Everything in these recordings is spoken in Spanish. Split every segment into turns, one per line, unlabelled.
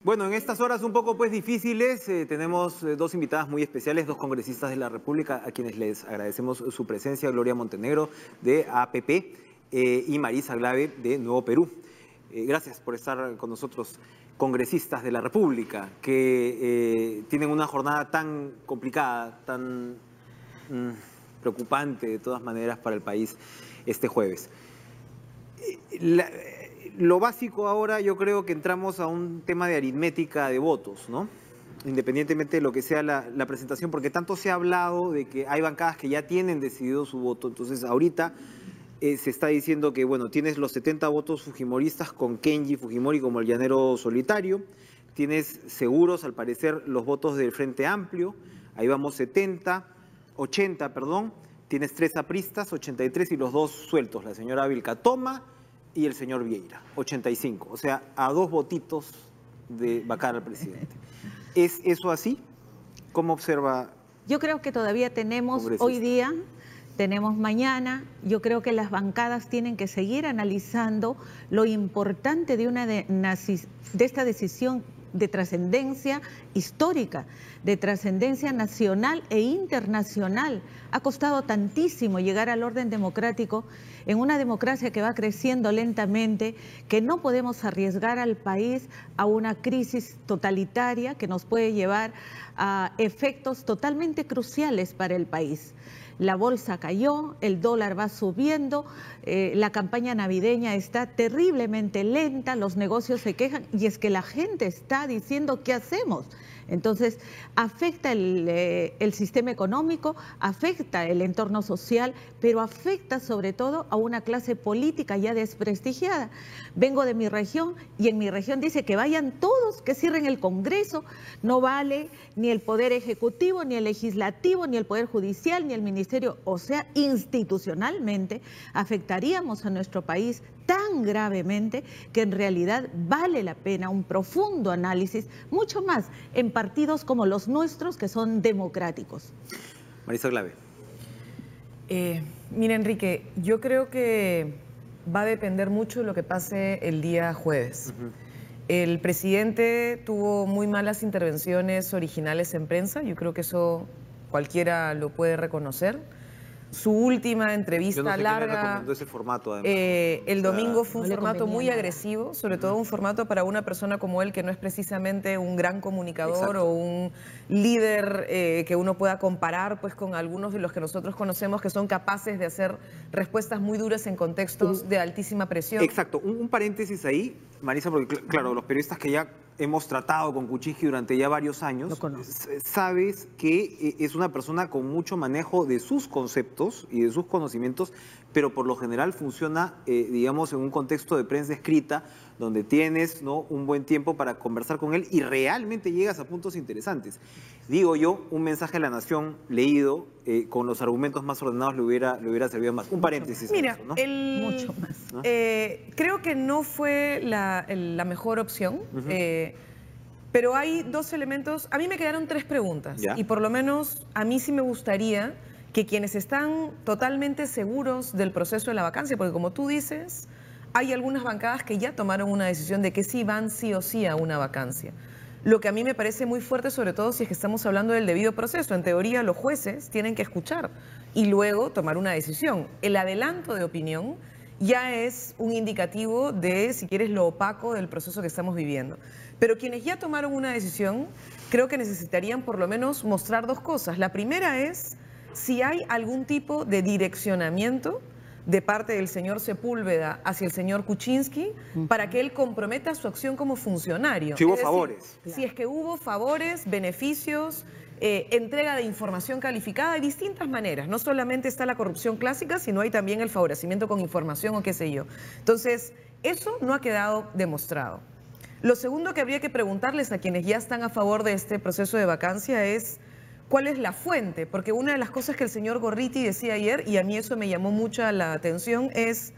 Bueno, en estas horas un poco pues difíciles, tenemos dos invitadas muy especiales, dos congresistas de la República, a quienes les agradecemos su presencia, Gloria Montenegro de APP y Marisa Glave de Nuevo Perú. Gracias por estar con nosotros, congresistas de la República, que tienen una jornada tan complicada, tan preocupante de todas maneras para el país este jueves. Lo básico ahora, yo creo que entramos a un tema de aritmética de votos, ¿no? Independientemente de lo que sea la presentación, porque tanto se ha hablado de que hay bancadas que ya tienen decidido su voto. Entonces ahorita se está diciendo que, bueno, tienes los 70 votos fujimoristas con Kenji Fujimori como el llanero solitario, tienes seguros, al parecer, los votos del Frente Amplio, ahí vamos 80, perdón, tienes 3 apristas, 83 y los 2 sueltos, la señora Vilcatoma y el señor Vieira, 85. O sea, a 2 votitos de vacar al presidente. ¿Es eso así? ¿Cómo observa?
Yo creo que todavía tenemos hoy día, tenemos mañana. Yo creo que las bancadas tienen que seguir analizando lo importante de esta decisión de trascendencia histórica, de trascendencia nacional e internacional. Ha costado tantísimo llegar al orden democrático en una democracia que va creciendo lentamente, que no podemos arriesgar al país a una crisis totalitaria que nos puede llevar a efectos totalmente cruciales para el país. La bolsa cayó, el dólar va subiendo, la campaña navideña está terriblemente lenta, los negocios se quejan y es que la gente está diciendo ¿qué hacemos? Entonces afecta el sistema económico, afecta el entorno social, pero afecta sobre todo a una clase política ya desprestigiada. Vengo de mi región y en mi región dice que vayan todos, que cierren el Congreso, no vale ni el Poder Ejecutivo, ni el Legislativo, ni el Poder Judicial, ni el Ministerio, o sea, institucionalmente afectaríamos a nuestro país tan gravemente que en realidad vale la pena un profundo análisis, mucho más en partidos como los nuestros que son democráticos.
Marisa Glave.
Mira, Enrique, yo creo que va a depender mucho de lo que pase el día jueves. El presidente tuvo muy malas intervenciones originales en prensa, yo creo que eso cualquiera lo puede reconocer. Su última entrevista larga,
ese formato, además,
el domingo fue un formato muy agresivo, sobre todo un formato para una persona como él que no es precisamente un gran comunicador o un líder que uno pueda comparar pues con algunos de los que nosotros conocemos que son capaces de hacer respuestas muy duras en contextos de altísima presión.
Exacto, un paréntesis ahí, Marisa, porque claro, los periodistas que ya hemos tratado con Kuczynski durante ya varios años, sabes que es una persona con mucho manejo de sus conceptos y de sus conocimientos, pero por lo general funciona, digamos, en un contexto de prensa escrita, donde tienes, ¿no?, un buen tiempo para conversar con él y realmente llegas a puntos interesantes. Digo yo, un mensaje a la nación leído, con los argumentos más ordenados le hubiera servido más. Un paréntesis.
Mira,
eso, ¿no?
mucho más. Creo que no fue la mejor opción, pero hay 2 elementos. A mí me quedaron 3 preguntas y por lo menos a mí sí me gustaría que quienes están totalmente seguros del proceso de la vacancia, porque como tú dices, hay algunas bancadas que ya tomaron una decisión de que sí van sí o sí a una vacancia. Lo que a mí me parece muy fuerte, sobre todo si es que estamos hablando del debido proceso. En teoría, los jueces tienen que escuchar y luego tomar una decisión. El adelanto de opinión ya es un indicativo de, si quieres, lo opaco del proceso que estamos viviendo. Pero quienes ya tomaron una decisión, creo que necesitarían por lo menos mostrar 2 cosas. La primera es si hay algún tipo de direccionamiento de parte del señor Sepúlveda hacia el señor Kuczynski para que él comprometa su acción como funcionario.
Si hubo favores.
Si es que hubo favores, beneficios, entrega de información calificada de distintas maneras. No solamente está la corrupción clásica, sino hay también el favorecimiento con información o qué sé yo. Entonces, eso no ha quedado demostrado. Lo segundo que habría que preguntarles a quienes ya están a favor de este proceso de vacancia es ¿cuál es la fuente? Porque una de las cosas que el señor Gorriti decía ayer, y a mí eso me llamó mucho la atención, es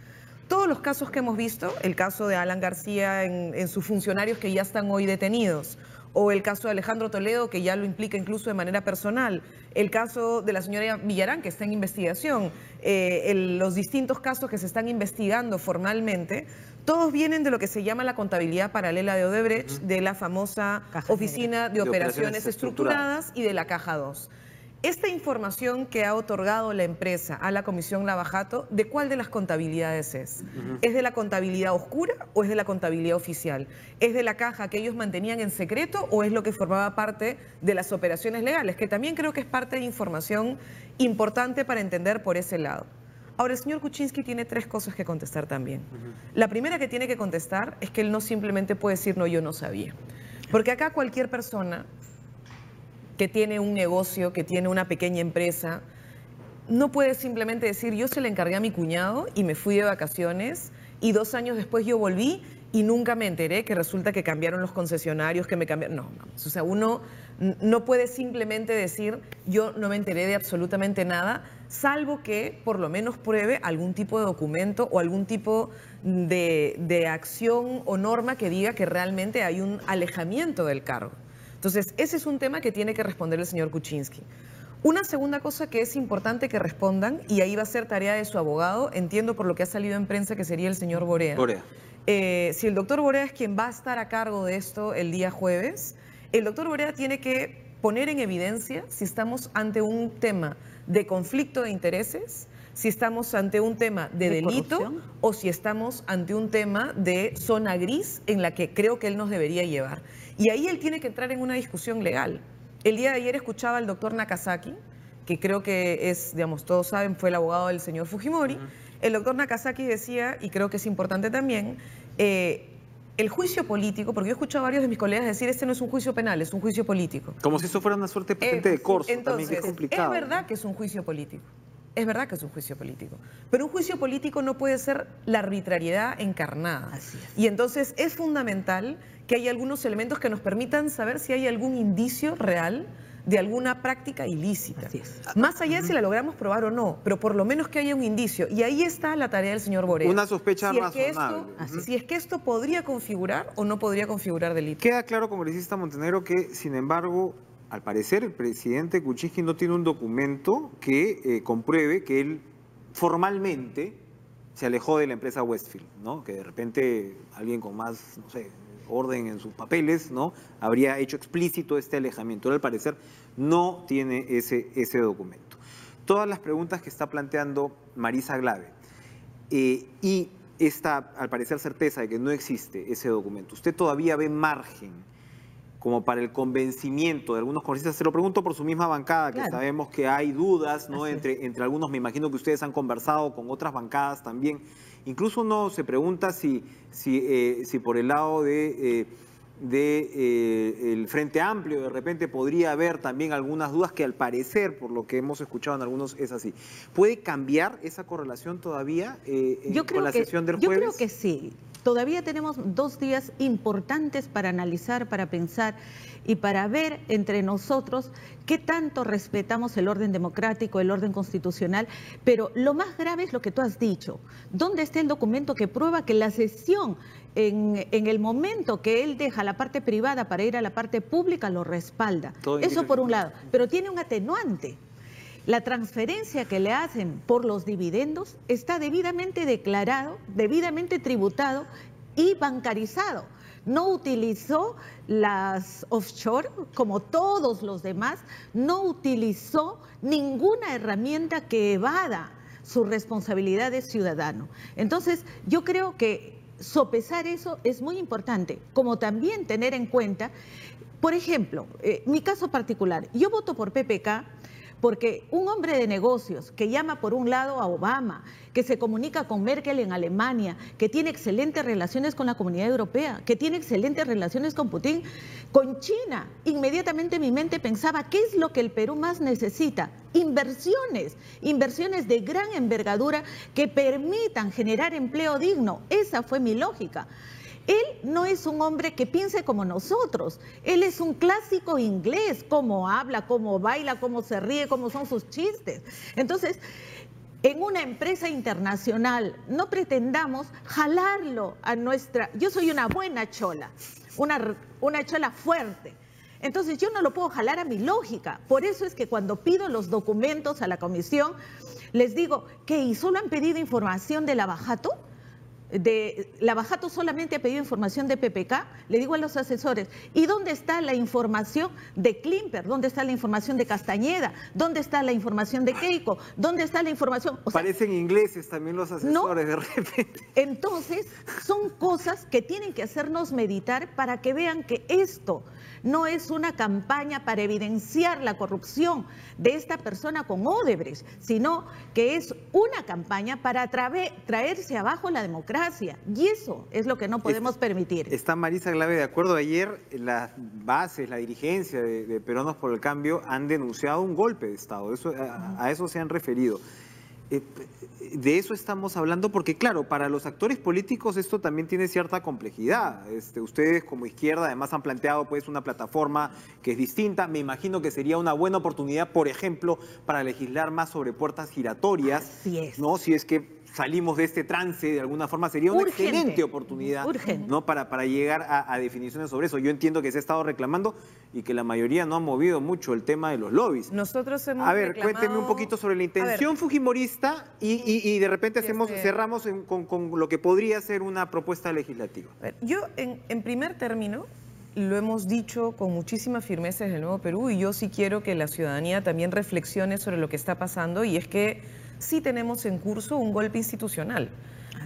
todos los casos que hemos visto, el caso de Alan García en sus funcionarios que ya están hoy detenidos, o el caso de Alejandro Toledo, que ya lo implica incluso de manera personal, el caso de la señora Villarán, que está en investigación, los distintos casos que se están investigando formalmente, Todos vienen de lo que se llama la contabilidad paralela de Odebrecht, de la famosa Oficina de Operaciones Estructuradas y de la Caja 2. Esta información que ha otorgado la empresa a la Comisión Lavajato, ¿de cuál de las contabilidades es? ¿Es de la contabilidad oscura o es de la contabilidad oficial? ¿Es de la caja que ellos mantenían en secreto o es lo que formaba parte de las operaciones legales? Que también creo que es parte de información importante para entender por ese lado. Ahora, el señor Kuczynski tiene 3 cosas que contestar también. La primera que tiene que contestar es que él no simplemente puede decir, no, yo no sabía. Porque acá cualquier persona que tiene un negocio, que tiene una pequeña empresa, no puede simplemente decir, yo se le encargué a mi cuñado y me fui de vacaciones y 2 años después yo volví y nunca me enteré que resulta que cambiaron los concesionarios, que me cambiaron... No. O sea, uno no puede simplemente decir, yo no me enteré de absolutamente nada, salvo que por lo menos pruebe algún tipo de documento o algún tipo de acción o norma que diga que realmente hay un alejamiento del cargo. Entonces, ese es un tema que tiene que responder el señor Kuczynski. Una segunda cosa que es importante que respondan, y ahí va a ser tarea de su abogado, entiendo por lo que ha salido en prensa que sería el señor Borea. Si el doctor Borea es quien va a estar a cargo de esto el día jueves, el doctor Borea tiene que poner en evidencia si estamos ante un tema de conflicto de intereses, si estamos ante un tema de delito corrupción, o si estamos ante un tema de zona gris en la que creo que él nos debería llevar. Y ahí él tiene que entrar en una discusión legal. El día de ayer escuchaba al doctor Nakazaki, que creo que es, digamos, todos saben, fue el abogado del señor Fujimori. El doctor Nakazaki decía, y creo que es importante también, el juicio político, porque yo he escuchado a varios de mis colegas decir, este no es un juicio penal, es un juicio político.
Como si eso fuera una suerte patente de corso,
entonces,
también, que es complicado.
Es verdad que es un juicio político. Es verdad que es un juicio político, pero un juicio político no puede ser la arbitrariedad encarnada.
Así es.
Y entonces es fundamental que haya algunos elementos que nos permitan saber si hay algún indicio real de alguna práctica ilícita.
Así es.
Más allá de si la logramos probar o no, pero por lo menos que haya un indicio. Y ahí está la tarea del señor Borea.
Una sospecha razonable.
Si es que esto podría configurar o no podría configurar delito.
Queda claro, congresista Montenegro, que sin embargo, al parecer el presidente Kuczynski no tiene un documento que compruebe que él formalmente se alejó de la empresa Westfield, ¿no? Que de repente alguien con más, no sé, orden en sus papeles, ¿no?, habría hecho explícito este alejamiento. Él, al parecer, no tiene ese documento. Todas las preguntas que está planteando Marisa Glave y esta, al parecer, certeza de que no existe ese documento, ¿usted todavía ve margen como para el convencimiento de algunos congresistas? Se lo pregunto por su misma bancada, que sabemos que hay dudas, ¿no?, entre algunos. Me imagino que ustedes han conversado con otras bancadas también. Incluso uno se pregunta si por el lado el Frente Amplio de repente podría haber también algunas dudas, que al parecer, por lo que hemos escuchado en algunos, es así. ¿Puede cambiar esa correlación todavía con la sesión del jueves?
Yo creo que sí. Todavía tenemos 2 días importantes para analizar, para pensar y para ver entre nosotros qué tanto respetamos el orden democrático, el orden constitucional, pero lo más grave es lo que tú has dicho. ¿Dónde está el documento que prueba que la sesión, en el momento que él deja la parte privada para ir a la parte pública, lo respalda? Eso por un lado, pero tiene un atenuante. La transferencia que le hacen por los dividendos está debidamente declarado, debidamente tributado y bancarizado. No utilizó las offshore como todos los demás, no utilizó ninguna herramienta que evada su responsabilidad de ciudadano. Entonces, yo creo que sopesar eso es muy importante, como también tener en cuenta, por ejemplo, mi caso particular, yo voto por PPK, porque un hombre de negocios que llama por un lado a Obama, que se comunica con Merkel en Alemania, que tiene excelentes relaciones con la Comunidad Europea, que tiene excelentes relaciones con Putin, con China, inmediatamente mi mente pensaba, ¿qué es lo que el Perú más necesita? Inversiones de gran envergadura que permitan generar empleo digno. Esa fue mi lógica. Él no es un hombre que piense como nosotros, él es un clásico inglés, cómo habla, cómo baila, cómo se ríe, cómo son sus chistes. Entonces, en una empresa internacional no pretendamos jalarlo a nuestra... Yo soy una buena chola, una chola fuerte. Entonces yo no lo puedo jalar a mi lógica. Por eso es que cuando pido los documentos a la comisión, les digo, ¿qué? ¿Y solo han pedido información de Lavajato? Lavajato solamente ha pedido información de PPK, le digo a los asesores, ¿y dónde está la información de Klimper? ¿Dónde está la información de Castañeda? ¿Dónde está la información de Keiko? ¿Dónde está la información?
O sea, parecen ingleses también los asesores, ¿no? De repente.
Entonces, son cosas que tienen que hacernos meditar para que vean que esto no es una campaña para evidenciar la corrupción de esta persona con Odebrecht, sino que es una campaña para traerse abajo la democracia. Y eso es lo que no podemos permitir.
Está Marisa Glave de acuerdo. Ayer las bases, la dirigencia de Peruanos por el Cambio han denunciado un golpe de Estado. A eso se han referido. De eso estamos hablando porque, claro, para los actores políticos esto también tiene cierta complejidad. Ustedes como izquierda además han planteado pues una plataforma que es distinta. Me imagino que sería una buena oportunidad, por ejemplo, para legislar más sobre puertas giratorias.
Así es.
¿No? Si es que salimos de este trance, de alguna forma sería una excelente oportunidad, ¿no? para llegar a definiciones sobre eso. Yo entiendo que se ha estado reclamando y que la mayoría no ha movido mucho el tema de los lobbies.
Nosotros hemos
cuénteme un poquito sobre la intención fujimorista y de repente cerramos con lo que podría ser una propuesta legislativa.
Yo, en primer término, lo hemos dicho con muchísima firmeza desde el Nuevo Perú, y yo sí quiero que la ciudadanía también reflexione sobre lo que está pasando, y es que sí tenemos en curso un golpe institucional.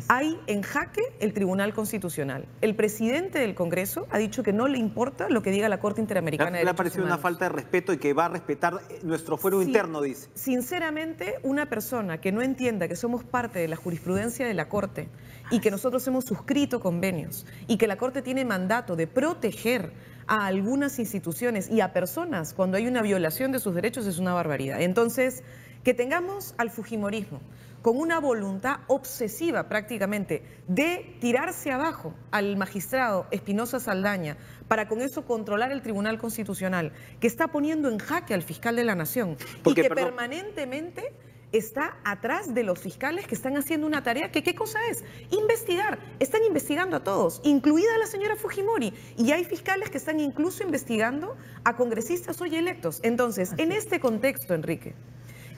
Hay en jaque el Tribunal Constitucional. El presidente del Congreso ha dicho que no le importa lo que diga la Corte Interamericana de Derechos Humanos.
Le ha parecido una falta de respeto y que va a respetar nuestro fuero interno, dice.
Sinceramente, una persona que no entienda que somos parte de la jurisprudencia de la Corte y que nosotros hemos suscrito convenios y que la Corte tiene mandato de proteger a algunas instituciones y a personas cuando hay una violación de sus derechos es una barbaridad. Entonces, que tengamos al fujimorismo con una voluntad obsesiva prácticamente de tirarse abajo al magistrado Espinosa Saldaña para con eso controlar el Tribunal Constitucional, que está poniendo en jaque al fiscal de la Nación y que permanentemente está atrás de los fiscales que están haciendo una tarea que, ¿qué cosa es? Investigar. Están investigando a todos, incluida la señora Fujimori. Y hay fiscales que están incluso investigando a congresistas hoy electos. Entonces, en este contexto, Enrique,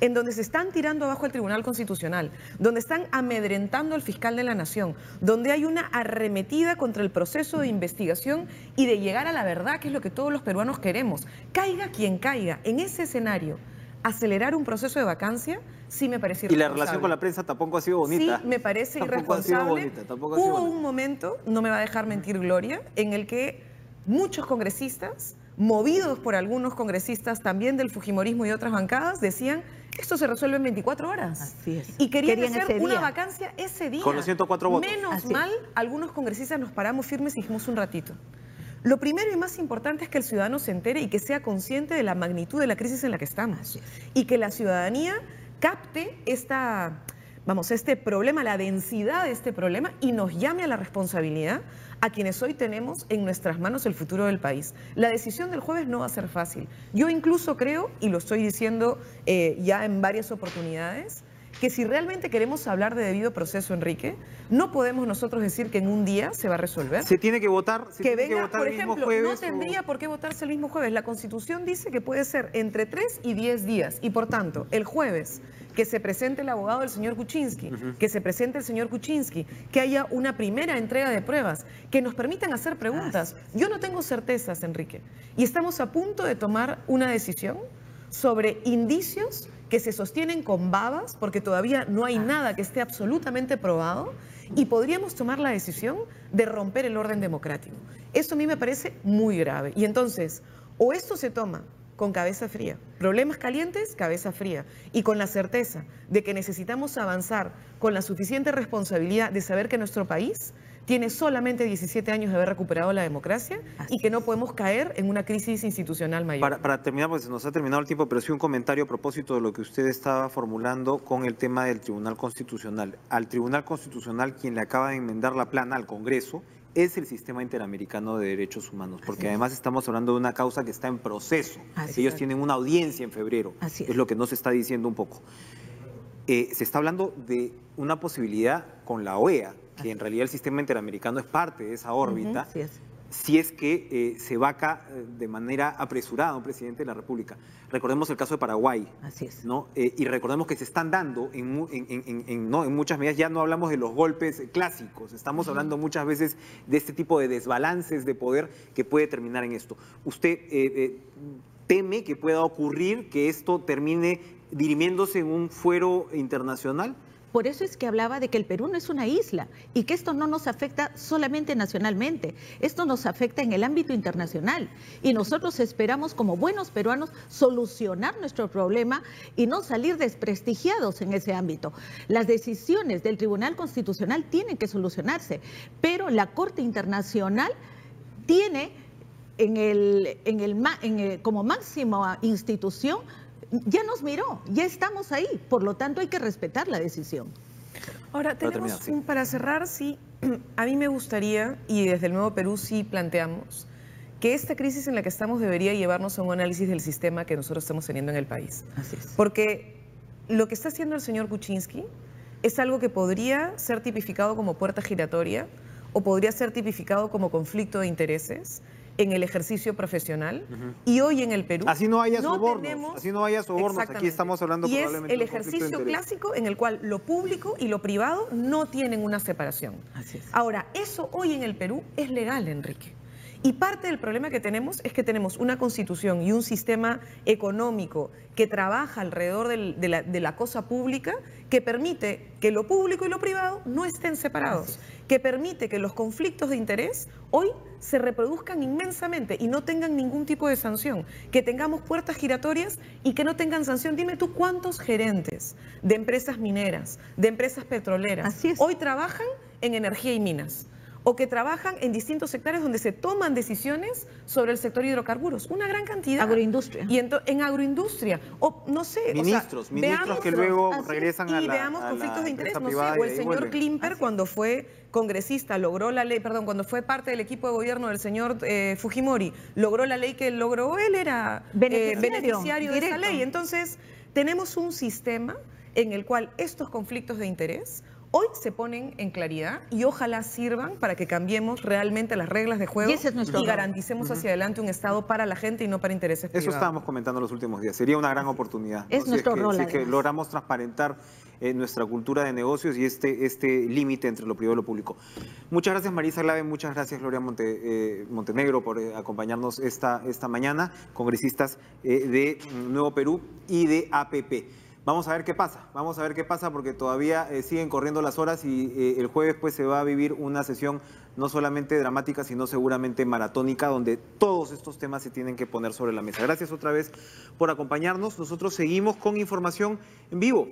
en donde se están tirando abajo el Tribunal Constitucional, donde están amedrentando al fiscal de la Nación, donde hay una arremetida contra el proceso de investigación y de llegar a la verdad, que es lo que todos los peruanos queremos. Caiga quien caiga, en ese escenario, acelerar un proceso de vacancia sí me parece irresponsable.
Y la relación con la prensa tampoco ha sido bonita.
Sí, me parece irresponsable. Hubo un momento, no me va a dejar mentir Gloria, en el que muchos congresistas, movidos por algunos congresistas también del fujimorismo y otras bancadas, decían: esto se resuelve en 24 horas.
Así es.
Y querían hacer una vacancia ese día.
Con los 104 votos.
Menos mal, algunos congresistas nos paramos firmes y dijimos un ratito. Lo primero y más importante es que el ciudadano se entere y que sea consciente de la magnitud de la crisis en la que estamos. Y que la ciudadanía capte este problema, la densidad de este problema, y nos llame a la responsabilidad a quienes hoy tenemos en nuestras manos el futuro del país. La decisión del jueves no va a ser fácil. Yo incluso creo, y lo estoy diciendo ya en varias oportunidades, que si realmente queremos hablar de debido proceso, Enrique, no podemos nosotros decir que en un día se va a resolver.
Se tiene que votar,
por ejemplo, no tendría por qué votarse el mismo jueves. La Constitución dice que puede ser entre 3 y 10 días. Y por tanto, el jueves, que se presente el abogado del señor Kuczynski, que se presente el señor Kuczynski, que haya una primera entrega de pruebas, que nos permitan hacer preguntas. Yo no tengo certezas, Enrique, y estamos a punto de tomar una decisión sobre indicios que se sostienen con babas, porque todavía no hay nada que esté absolutamente probado, y podríamos tomar la decisión de romper el orden democrático. Eso a mí me parece muy grave. Y entonces, o esto se toma con cabeza fría, problemas calientes, cabeza fría, y con la certeza de que necesitamos avanzar con la suficiente responsabilidad de saber que nuestro país tiene solamente 17 años de haber recuperado la democracia y que no podemos caer en una crisis institucional mayor.
Para terminar, pues se nos ha terminado el tiempo, pero sí un comentario a propósito de lo que usted estaba formulando con el tema del Tribunal Constitucional. Al Tribunal Constitucional, quien le acaba de enmendar la plana al Congreso, es el Sistema Interamericano de Derechos Humanos, porque además estamos hablando de una causa que está en proceso. Ellos tienen una audiencia en febrero, es lo que nos está diciendo un poco. Se está hablando de una posibilidad con la OEA, que en realidad el Sistema Interamericano es parte de esa órbita. si es que se vaca de manera apresurada a un presidente de la República. Recordemos el caso de Paraguay.
Así es.
¿No? Y recordemos que se están dando en muchas medidas, ya no hablamos de los golpes clásicos, estamos hablando muchas veces de este tipo de desbalances de poder que puede terminar en esto. ¿Usted teme que pueda ocurrir que esto termine dirimiéndose en un fuero internacional?
Por eso es que hablaba de que el Perú no es una isla y que esto no nos afecta solamente nacionalmente, esto nos afecta en el ámbito internacional. Y nosotros esperamos, como buenos peruanos, solucionar nuestro problema y no salir desprestigiados en ese ámbito. Las decisiones del Tribunal Constitucional tienen que solucionarse, pero la Corte Internacional tiene como máxima institución, ya nos miró, ya estamos ahí, por lo tanto hay que respetar la decisión.
Ahora, para cerrar, sí, a mí me gustaría, y desde el Nuevo Perú sí planteamos, que esta crisis en la que estamos debería llevarnos a un análisis del sistema que nosotros estamos teniendo en el país.
Así es.
Porque lo que está haciendo el señor Kuczynski es algo que podría ser tipificado como puerta giratoria o podría ser tipificado como conflicto de intereses en el ejercicio profesional, y hoy en el Perú
así no haya sobornos, aquí estamos hablando
y
probablemente
es el ejercicio clásico en el cual lo público y lo privado no tienen una separación.
Así es.
Ahora, eso hoy en el Perú es legal, Enrique. Y parte del problema que tenemos es que tenemos una constitución y un sistema económico que trabaja alrededor de la cosa pública, que permite que lo público y lo privado no estén separados, que permite que los conflictos de interés hoy se reproduzcan inmensamente y no tengan ningún tipo de sanción, que tengamos puertas giratorias y que no tengan sanción. Dime tú cuántos gerentes de empresas mineras, de empresas petroleras, hoy trabajan en energía y minas, o que trabajan en distintos sectores donde se toman decisiones sobre el sector hidrocarburos. Una gran cantidad.
Agroindustria.
Y en agroindustria. O no sé.
Ministros que luego regresan a la...
Y veamos conflictos de interés. No sé, o el señor
vuelven.
Klimper, cuando fue congresista, logró la ley, cuando fue parte del equipo de gobierno del señor Fujimori, logró la ley que logró, él era beneficiario de esa ley. Entonces, tenemos un sistema en el cual estos conflictos de interés hoy se ponen en claridad y ojalá sirvan para que cambiemos realmente las reglas de juego y garanticemos hacia adelante un Estado para la gente y no para intereses privados.
Eso estábamos comentando los últimos días. Sería una gran oportunidad.
Es nuestro rol.
Si es que logramos transparentar nuestra cultura de negocios y este límite entre lo privado y lo público. Muchas gracias, Marisa Glave. Muchas gracias, Gloria Montenegro, por acompañarnos esta mañana, congresistas de Nuevo Perú y de APP. Vamos a ver qué pasa, porque todavía siguen corriendo las horas y el jueves pues se va a vivir una sesión no solamente dramática, sino seguramente maratónica, donde todos estos temas se tienen que poner sobre la mesa. Gracias otra vez por acompañarnos. Nosotros seguimos con información en vivo.